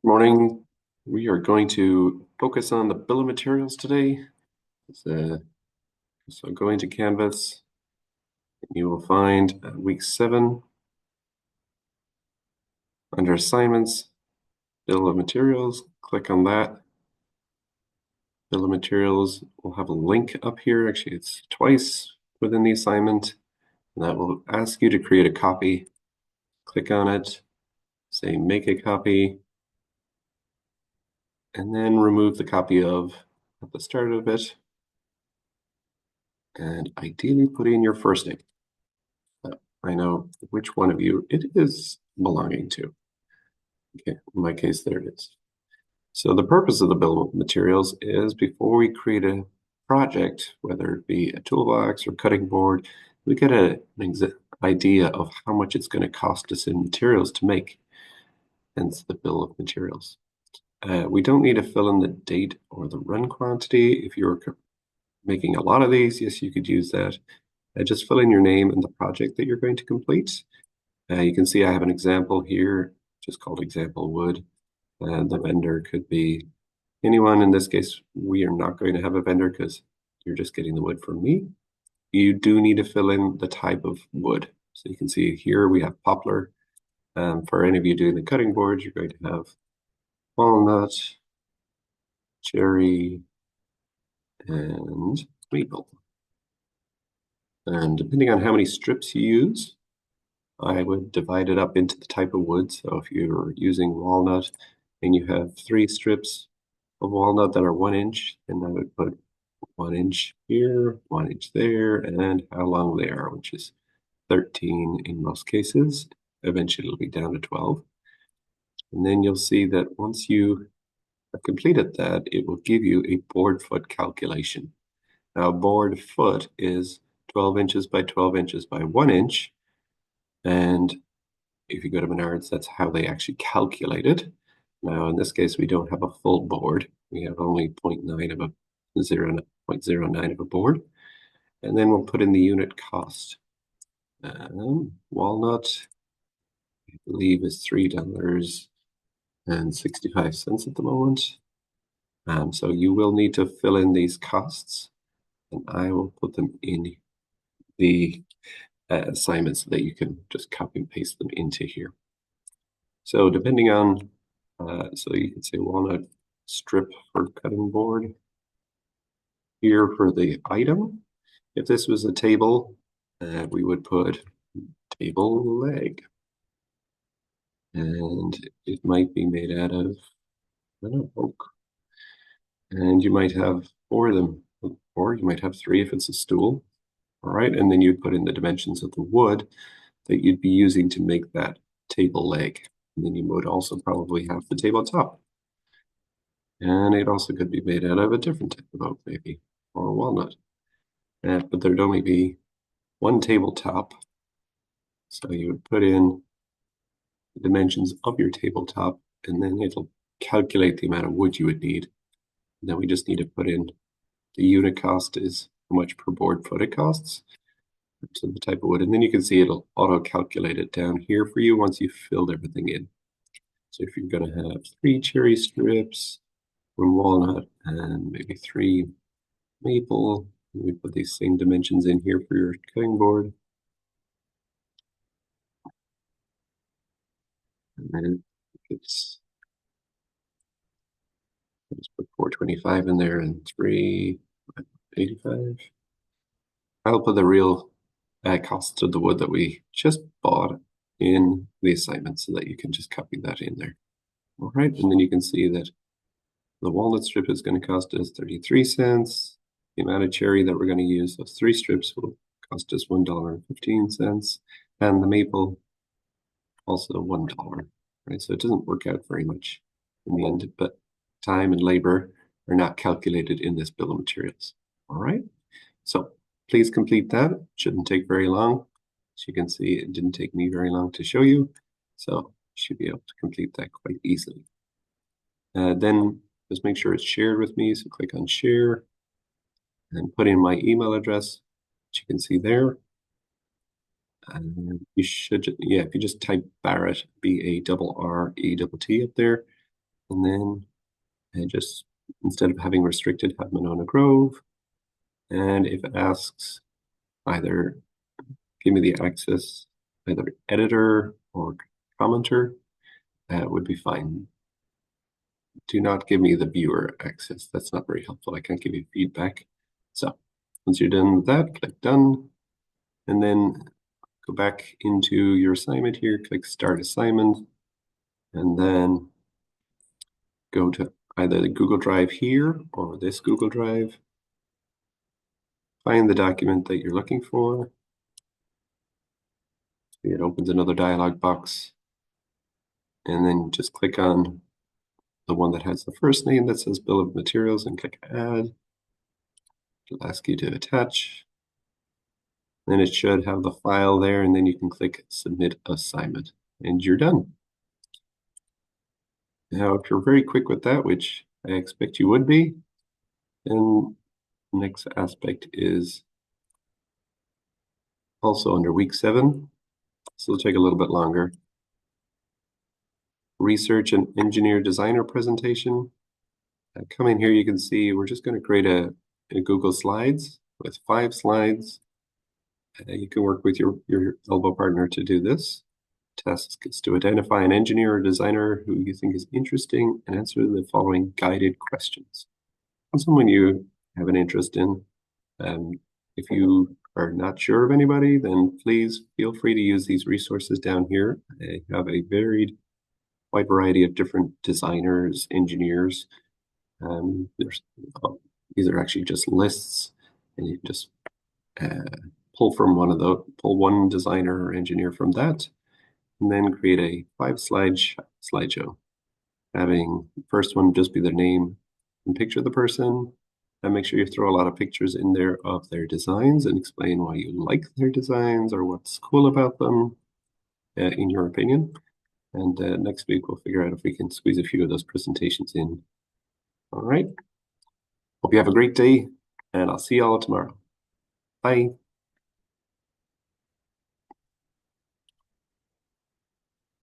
Morning. We are going to focus on the bill of materials today. So go into Canvas, and you will find week 7 under assignments, bill of materials. Click on that. Bill of materials will have a link up here. Actually, it's twice within the assignment. And that will ask you to create a copy. Click on it, say make a copy, and then remove the copy of at the start of it. And ideally put in your first name. I know which one of you it is belonging to. Okay, in my case, there it is. So the purpose of the bill of materials is before we create a project, whether it be a toolbox or cutting board, we get an idea of how much it's going to cost us in materials to make, hence the bill of materials. We don't need to fill in the date or the run quantity. If you're making a lot of these, yes, you could use that. Just fill in your name and the project that you're going to complete. You can see I have an example here, just called example wood. The vendor could be anyone. In this case, we are not going to have a vendor because you're just getting the wood from me. You do need to fill in the type of wood. So you can see here we have poplar. For any of you doing the cutting boards, you're going to have walnut, cherry, and maple. And depending on how many strips you use, I would divide it up into the type of wood. So if you're using walnut and you have 3 strips of walnut that are 1 inch, then I would put 1 inch here, 1 inch there, and how long they are, which is 13 in most cases. Eventually it'll be down to 12. And then you'll see that once you have completed that, it will give you a board foot calculation. Now, a board foot is 12 inches by 12 inches by 1 inch. And if you go to Menards, that's how they actually calculate it. Now, in this case, we don't have a full board. We have only 0.9 of a 0.09 of a board. And then we'll put in the unit cost. Walnut, I believe, is $3.65 at the moment. So you will need to fill in these costs, and I will put them in the assignments so that you can just copy and paste them into here. So depending on, so you can say walnut strip for cutting board. Here for the item, if this was a table, we would put table leg. And it might be made out of, I don't know, oak. And you might have 4 of them, or you might have 3 if it's a stool. All right, and then you'd put in the dimensions of the wood that you'd be using to make that table leg. And then you would also probably have the tabletop. And it also could be made out of a different type of oak, maybe, or a walnut. But there'd only be 1 tabletop. So you would put in the dimensions of your tabletop, and then it'll calculate the amount of wood you would need. And then we just need to put in the unit cost is how much per board foot it costs. So the type of wood, and then you can see it'll auto calculate it down here for you once you've filled everything in. So if you're going to have 3 cherry strips, 1 walnut, and maybe 3 maple, we put these same dimensions in here for your cutting board. And then let's put 425 in there and 385. I'll put the real cost of the wood that we just bought in the assignment so that you can just copy that in there. All right, and then you can see that the walnut strip is going to cost us 33 cents. The amount of cherry that we're going to use, those 3 strips, will cost us $1.15. And the maple, also $1. Right, so it doesn't work out very much in the end, but time and labor are not calculated in this bill of materials. All right, so please complete that. It shouldn't take very long. As you can see, it didn't take me very long to show you, so you should be able to complete that quite easily. Then just make sure it's shared with me, so click on share and put in my email address, which you can see there. And you should, yeah, if you just type Barrett, Barrett up there, And then I just, instead of having restricted, have Monona Grove. And if it asks, either give me the access, either editor or commenter, that would be fine. Do not give me the viewer access. That's not very helpful. I can't give you feedback. So once you're done with that, click done. And then go back into your assignment here, click start assignment, and then go to either the Google Drive here or this Google Drive. Find the document that you're looking for. It opens another dialog box. And then just click on the one that has the first name that says Bill of Materials and click Add. It'll ask you to attach. Then it should have the file there, and then you can click Submit Assignment, and you're done. Now, if you're very quick with that, which I expect you would be, then the next aspect is also under week 7, so it'll take a little bit longer. Research and Engineer Designer presentation. Come in here, you can see we're just going to create a Google Slides with 5 slides. You can work with your elbow partner to do this. Task is to identify an engineer or designer who you think is interesting and answer the following guided questions. And someone you have an interest in. If you are not sure of anybody, then please feel free to use these resources down here. They have a wide variety of different designers, engineers. These are actually just lists, and you can just pull one designer or engineer from that, and then create a 5-slide slideshow. Having the first one just be their name and picture the person, and make sure you throw a lot of pictures in there of their designs and explain why you like their designs or what's cool about them, in your opinion. And next week we'll figure out if we can squeeze a few of those presentations in. All right. Hope you have a great day, and I'll see you all tomorrow. Bye.